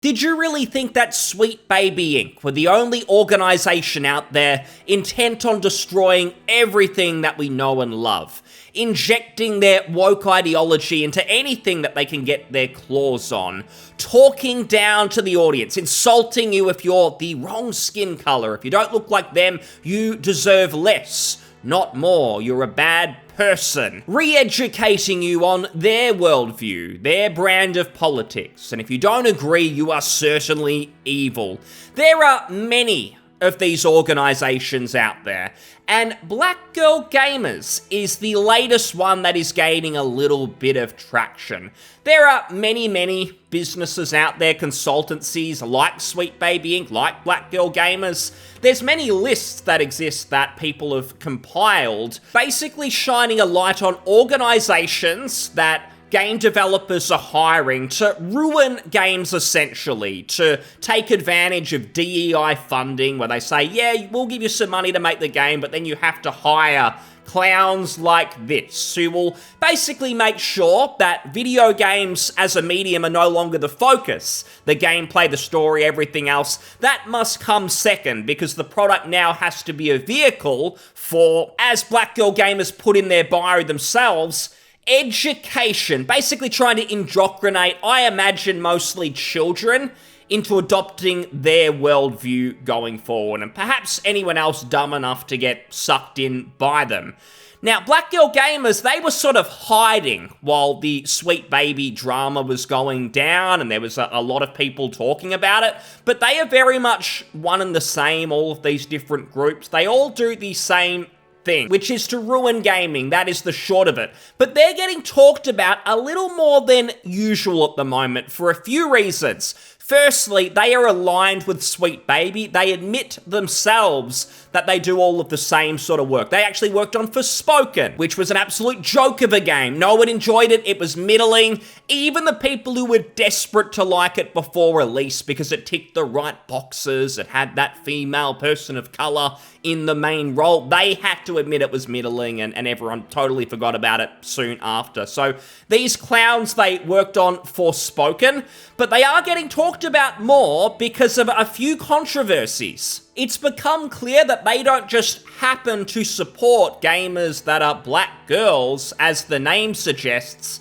Did you really think that Sweet Baby Inc. were the only organization out there intent on destroying everything that we know and love? Injecting their woke ideology into anything that they can get their claws on, talking down to the audience, insulting you if you're the wrong skin color. If you don't look like them, you deserve less, not more. You're a bad person. Re-educating you on their worldview, their brand of politics. And if you don't agree, you are certainly evil. There are many of these organizations out there, and Black Girl Gamers is the latest one that is gaining a little bit of traction. There are many businesses out there, consultancies like Sweet Baby Inc., like Black Girl Gamers. There's many lists that exist that people have compiled, basically shining a light on organizations that game developers are hiring to ruin games, essentially, to take advantage of DEI funding, where they say, yeah, we'll give you some money to make the game, but then you have to hire clowns like this, who will basically make sure that video games as a medium are no longer the focus. The gameplay, the story, everything else, that must come second, because the product now has to be a vehicle for, as Black Girl Gamers put in their bio themselves, education, basically trying to indoctrinate, I imagine mostly children, into adopting their worldview going forward, and perhaps anyone else dumb enough to get sucked in by them. Now, Black Girl Gamers, they were sort of hiding while the Sweet Baby drama was going down, and there was a lot of people talking about it, but they are very much one and the same, all of these different groups. They all do the same thing, which is to ruin gaming. That is the short of it. But they're getting talked about a little more than usual at the moment for a few reasons. Firstly, they are aligned with Sweet Baby. They admit themselves that they do all of the same sort of work. They actually worked on Forspoken, which was an absolute joke of a game. No one enjoyed it. It was middling. Even the people who were desperate to like it before release because it ticked the right boxes, it had that female person of color in the main role, they had to admit it was middling, and everyone totally forgot about it soon after. So these clowns, they worked on Forspoken, but they are getting talked about more because of a few controversies. It's become clear that they don't just happen to support gamers that are black girls, as the name suggests.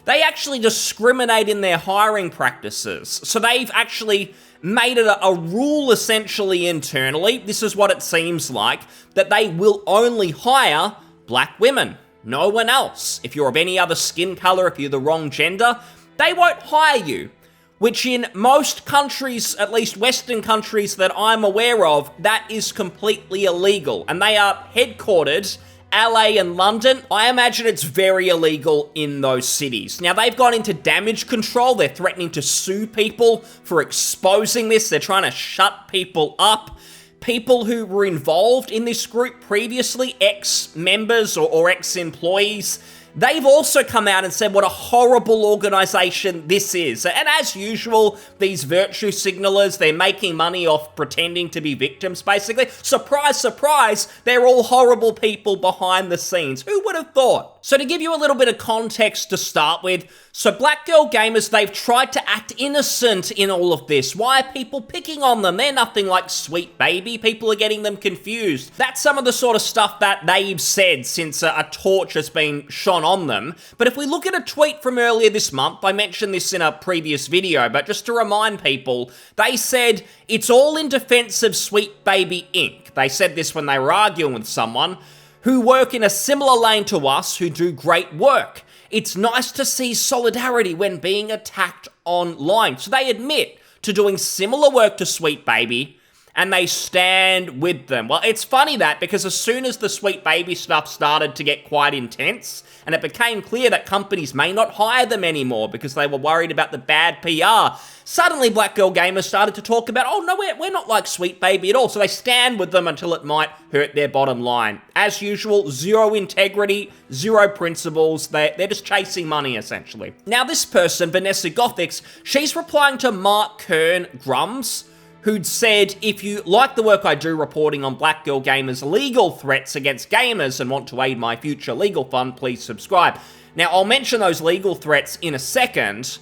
They actually discriminate in their hiring practices. So they've actually made it a rule, essentially, internally. This is what it seems like, that they will only hire black women, no one else. If you're of any other skin color, if you're the wrong gender, they won't hire you. Which in most countries, at least Western countries that I'm aware of, that is completely illegal. And they are headquartered LA and London. I imagine it's very illegal in those cities. Now, they've gone into damage control. They're threatening to sue people for exposing this. They're trying to shut people up. People who were involved in this group previously, ex-members or ex-employees, they've also come out and said what a horrible organization this is. And as usual, these virtue signalers, they're making money off pretending to be victims, basically. Surprise, surprise, they're all horrible people behind the scenes. Who would have thought? So to give you a little bit of context to start with, so Black Girl Gamers, they've tried to act innocent in all of this. Why are people picking on them? They're nothing like Sweet Baby. People are getting them confused. That's some of the sort of stuff that they've said since a torch has been shone on them. But if we look at a tweet from earlier this month, I mentioned this in a previous video, but just to remind people, they said, it's all in defense of Sweet Baby Inc. They said this when they were arguing with someone who work in a similar lane to us, who do great work. It's nice to see solidarity when being attacked online. So they admit to doing similar work to Sweet Baby, and they stand with them. Well, it's funny that, because as soon as the Sweet Baby stuff started to get quite intense, and it became clear that companies may not hire them anymore because they were worried about the bad PR, suddenly Black Girl Gamers started to talk about, oh no, we're not like Sweet Baby at all. So they stand with them until it might hurt their bottom line. As usual, zero integrity, zero principles. They're just chasing money, essentially. Now this person, Vanessa Gothics, she's replying to Mark Kern Grums, who'd said, if you like the work I do reporting on Black Girl Gamers' legal threats against gamers and want to aid my future legal fund, please subscribe. Now, I'll mention those legal threats in a second,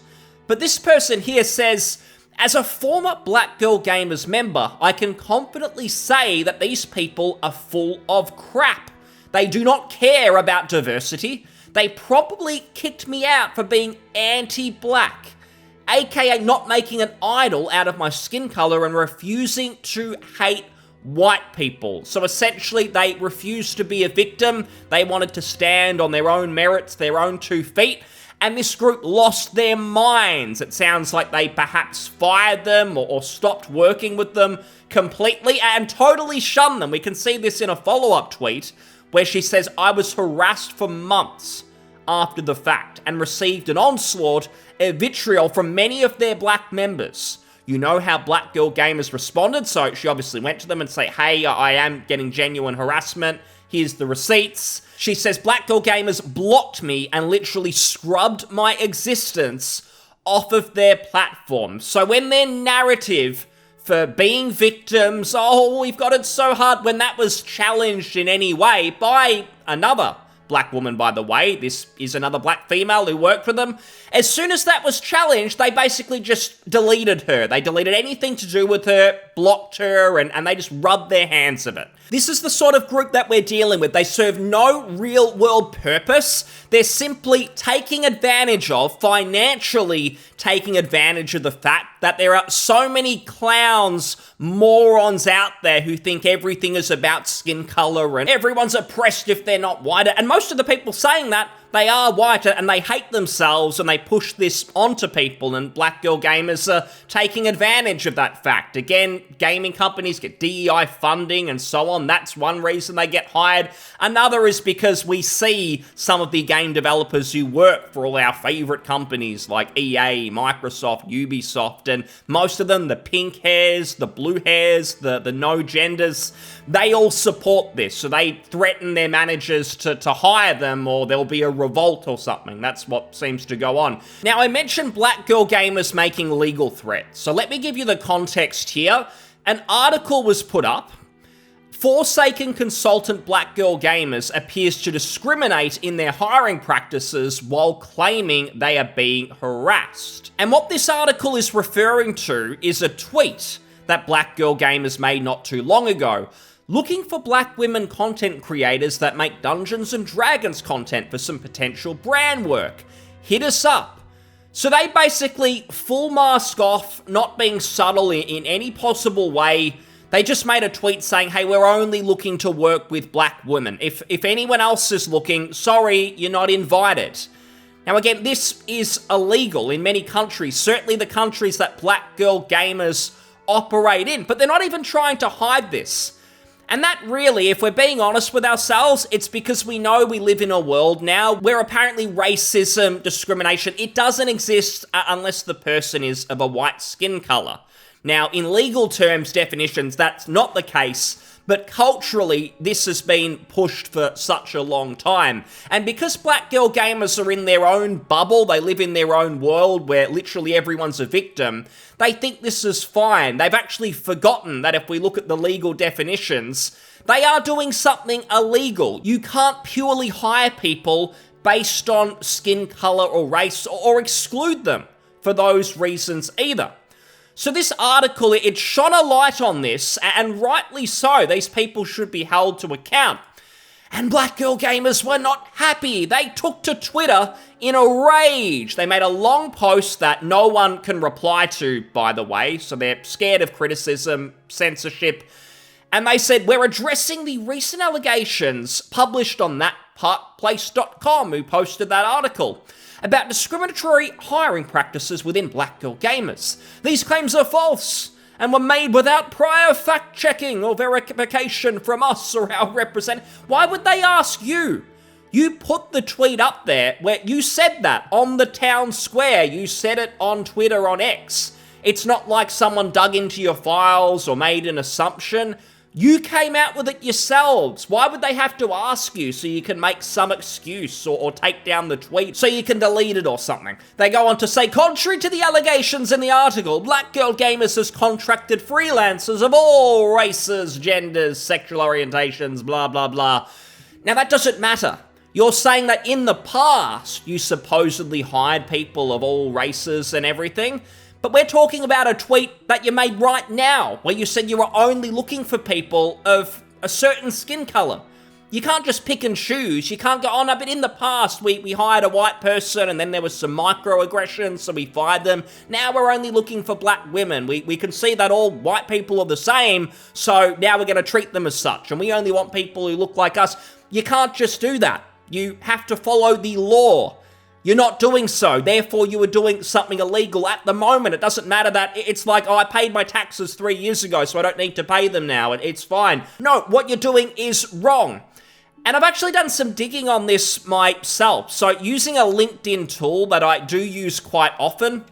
but this person here says, As a former Black Girl Gamers member, I can confidently say that these people are full of crap. They do not care about diversity. They probably kicked me out for being anti-black, aka not making an idol out of my skin color and refusing to hate white people. So essentially, they refused to be a victim. They wanted to stand on their own merits, their own 2 feet. And this group lost their minds. It sounds like they perhaps fired them or stopped working with them completely and totally shunned them. We can see this in a follow-up tweet where she says, "I was harassed for months after the fact and received an onslaught of vitriol from many of their black members." You know how Black Girl Gamers responded, so she obviously went to them and said, "Hey, I am getting genuine harassment. Here's the receipts." She says, "Black Girl Gamers blocked me and literally scrubbed my existence off of their platform." So when their narrative for being victims, "Oh, we've got it so hard," when that was challenged in any way by another black woman, by the way, this is another black female who worked for them, as soon as that was challenged, they basically just deleted her. They deleted anything to do with her, blocked her, and they just rubbed their hands of it. This is the sort of group that we're dealing with. They serve no real-world purpose. They're simply taking advantage of, financially taking advantage of the fact that there are so many clowns, morons out there who think everything is about skin color and everyone's oppressed if they're not white. And most of the people saying that, they are white and they hate themselves and they push this onto people, and Black Girl Gamers are taking advantage of that fact. Again, gaming companies get DEI funding and so on. That's one reason they get hired. Another is because we see some of the game developers who work for all our favorite companies like EA, Microsoft, Ubisoft, and most of them, the pink hairs, the blue hairs, the no genders, they all support this. So they threaten their managers to hire them, or there'll be a revolt or something. That's what seems to go on. Now, I mentioned Black Girl Gamers making legal threats. So let me give you the context here. An article was put up. Forsaken consultant Black Girl Gamers appears to discriminate in their hiring practices while claiming they are being harassed. And what this article is referring to is a tweet that Black Girl Gamers made not too long ago, looking for black women content creators that make Dungeons and Dragons content for some potential brand work. Hit us up. So they basically full mask off, not being subtle in any possible way. They just made a tweet saying, "Hey, we're only looking to work with black women. If anyone else is looking, sorry, you're not invited." Now again, this is illegal in many countries, certainly the countries that Black Girl Gamers operate in, but they're not even trying to hide this. And that really, if we're being honest with ourselves, it's because we know we live in a world now where apparently racism, discrimination, it doesn't exist unless the person is of a white skin color. Now, in legal terms, definitions, that's not the case, but culturally, this has been pushed for such a long time. And because Black Girl Gamers are in their own bubble, they live in their own world where literally everyone's a victim, they think this is fine. They've actually forgotten that if we look at the legal definitions, they are doing something illegal. You can't purely hire people based on skin color or race or exclude them for those reasons either. So this article, it shone a light on this, and rightly so. These people should be held to account. And Black Girl Gamers were not happy. They took to Twitter in a rage. They made a long post that no one can reply to, by the way, so they're scared of criticism, censorship. And they said, "We're addressing the recent allegations published on thatpartplace.com," who posted that article, about discriminatory hiring practices within Black Girl Gamers. "These claims are false and were made without prior fact-checking or verification from us or our representative." Why would they ask you? You put the tweet up there where you said that on the town square. You said it on Twitter, on X. It's not like someone dug into your files or made an assumption. You came out with it yourselves. Why would they have to ask you so you can make some excuse or take down the tweet so you can delete it or something? They go on to say, "Contrary to the allegations in the article, Black Girl Gamers has contracted freelancers of all races, genders, sexual orientations, blah, blah, blah." Now that doesn't matter. You're saying that in the past, you supposedly hired people of all races and everything, But we're talking about a tweet that you made right now, where you said you were only looking for people of a certain skin color. You can't just pick and choose. You can't go, oh no, but in the past we hired a white person and then there was some microaggressions, so we fired them. Now we're only looking for black women. We can see that all white people are the same, so now we're going to treat them as such. And we only want people who look like us. You can't just do that. You have to follow the law. You're not doing so, therefore you are doing something illegal at the moment. It doesn't matter that it's like, oh, I paid my taxes 3 years ago, so I don't need to pay them now, and it's fine. No, what you're doing is wrong. And I've actually done some digging on this myself. So using a LinkedIn tool that I do use quite often,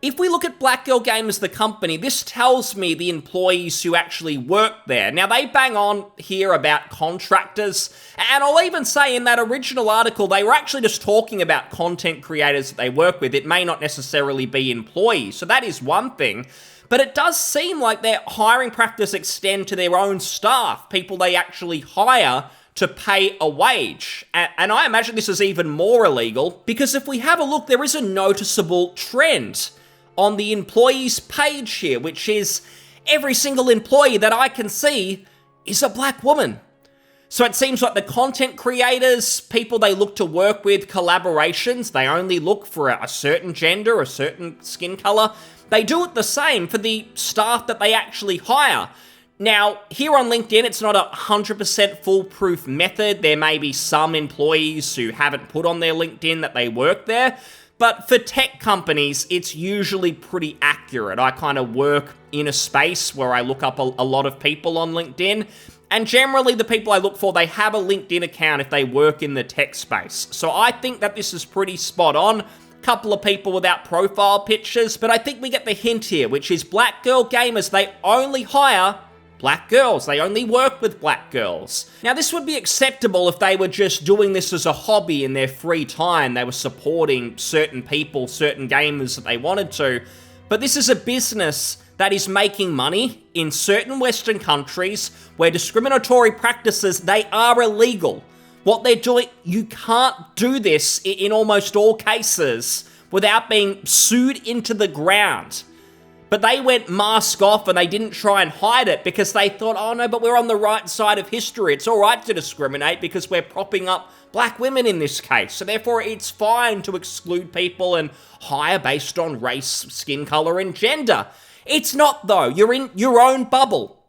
if we look at Black Girl Gamers, the company, this tells me the employees who actually work there. Now, they bang on here about contractors, and I'll even say in that original article, they were actually just talking about content creators that they work with. It may not necessarily be employees, so that is one thing. But it does seem like their hiring practice extend to their own staff, people they actually hire to pay a wage. And I imagine this is even more illegal, because if we have a look, there is a noticeable trend on the employees page here, which is every single employee that I can see is a black woman. So it seems like the content creators, people they look to work with, collaborations, they only look for a certain gender, a certain skin color. They do it the same for the staff that they actually hire. Now, here on LinkedIn, it's not a 100% foolproof method. There may be some employees who haven't put on their LinkedIn that they work there. But for tech companies, it's usually pretty accurate. I kind of work in a space where I look up a lot of people on LinkedIn. And generally, the people I look for, they have a LinkedIn account if they work in the tech space. So I think that this is pretty spot on. Couple of people without profile pictures, but I think we get the hint here, which is Black Girl Gamers, they only hire black girls. They only work with black girls. Now, this would be acceptable if they were just doing this as a hobby in their free time. They were supporting certain people, certain gamers that they wanted to. But this is a business that is making money in certain Western countries where discriminatory practices, they are illegal. What they're doing, you can't do this in almost all cases without being sued into the ground. But they went mask off and they didn't try and hide it because they thought, oh no, but we're on the right side of history. It's all right to discriminate because we're propping up black women in this case. So therefore it's fine to exclude people and hire based on race, skin color, and gender. It's not though. You're in your own bubble.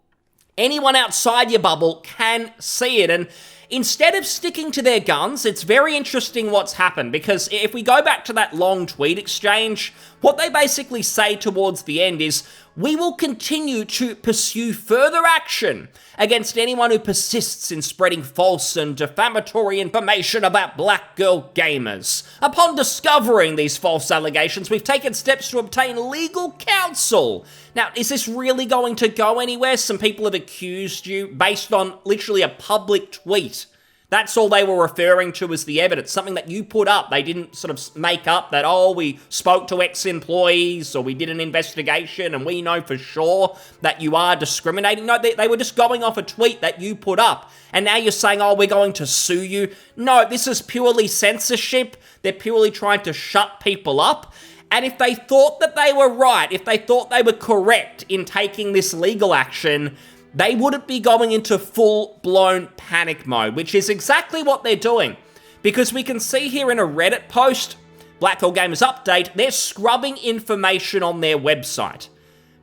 Anyone outside your bubble can see it. And instead of sticking to their guns, it's very interesting what's happened, because if we go back to that long tweet exchange, what they basically say towards the end is, we will continue to pursue further action against anyone who persists in spreading false and defamatory information about Black Girl Gamers. Upon discovering these false allegations, we've taken steps to obtain legal counsel. Now, is this really going to go anywhere? Some people have accused you based on literally a public tweet. That's all they were referring to as the evidence, something that you put up. They didn't sort of make up that, oh, we spoke to ex-employees or we did an investigation and we know for sure that you are discriminating. No, they were just going off a tweet that you put up. And now you're saying, oh, we're going to sue you. No, this is purely censorship. They're purely trying to shut people up. And if they thought that they were right, if they thought they were correct in taking this legal action, they wouldn't be going into full-blown panic mode, which is exactly what they're doing. Because we can see here in a Reddit post, Black Girl Gamers Update, they're scrubbing information on their website.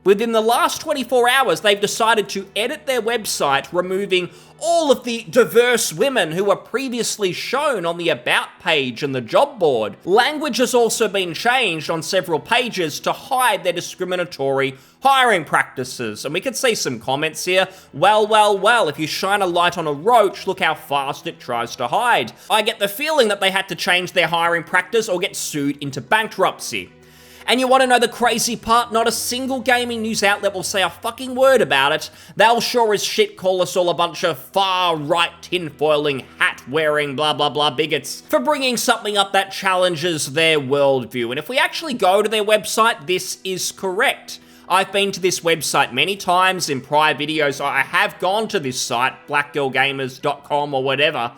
Within the last 24 hours, they've decided to edit their website, removing all of the diverse women who were previously shown on the About page and the job board. Language has also been changed on several pages to hide their discriminatory hiring practices. And we can see some comments here. Well, if you shine a light on a roach, look how fast it tries to hide. I get the feeling that they had to change their hiring practice or get sued into bankruptcy. And you want to know the crazy part? Not a single gaming news outlet will say a fucking word about it. They'll sure as shit call us all a bunch of far-right tinfoiling, hat-wearing, blah-blah-blah bigots for bringing something up that challenges their worldview. And if we actually go to their website, this is correct. I've been to this website many times in prior videos. I have gone to this site, blackgirlgamers.com or whatever,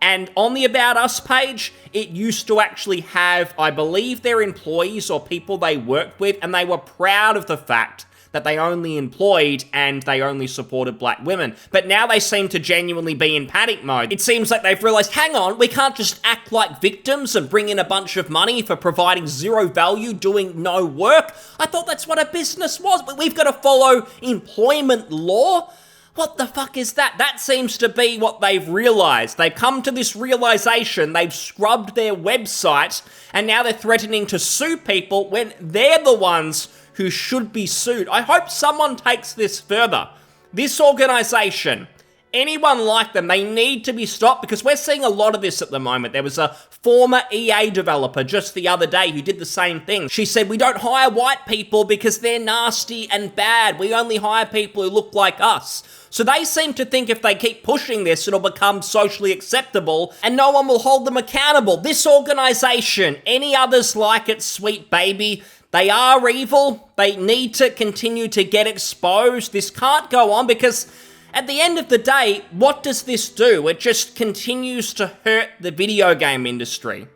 And on the About Us page, it used to actually have, I believe, their employees or people they worked with, and they were proud of the fact that they only employed and they only supported black women. But now they seem to genuinely be in panic mode. It seems like they've realized, hang on, we can't just act like victims and bring in a bunch of money for providing zero value, doing no work. I thought that's what a business was, but we've got to follow employment law. What the fuck is that? That seems to be what they've realized. They've come to this realization, they've scrubbed their website, and now they're threatening to sue people when they're the ones who should be sued. I hope someone takes this further. This organization, anyone like them, they need to be stopped because we're seeing a lot of this at the moment. There was a former EA developer just the other day who did the same thing. She said, we don't hire white people because they're nasty and bad. We only hire people who look like us. So they seem to think if they keep pushing this, it'll become socially acceptable and no one will hold them accountable. This organization, any others like it, Sweet Baby, they are evil. They need to continue to get exposed. This can't go on because at the end of the day, what does this do? It just continues to hurt the video game industry.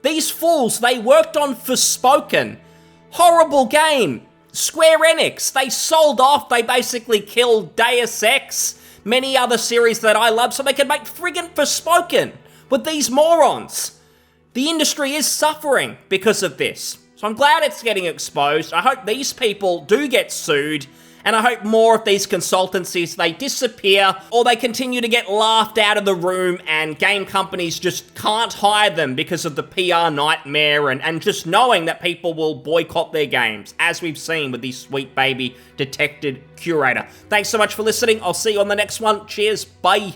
These fools, they worked on Forspoken. Horrible game. Square Enix, they sold off, they basically killed Deus Ex, many other series that I love, so they could make friggin' Forspoken with these morons. The industry is suffering because of this. So I'm glad it's getting exposed. I hope these people do get sued, and I hope more of these consultancies, they disappear, or they continue to get laughed out of the room, and game companies just can't hire them because of the PR nightmare, and just knowing that people will boycott their games, as we've seen with the Sweet Baby Detected Curator. Thanks so much for listening. I'll see you on the next one. Cheers. Bye.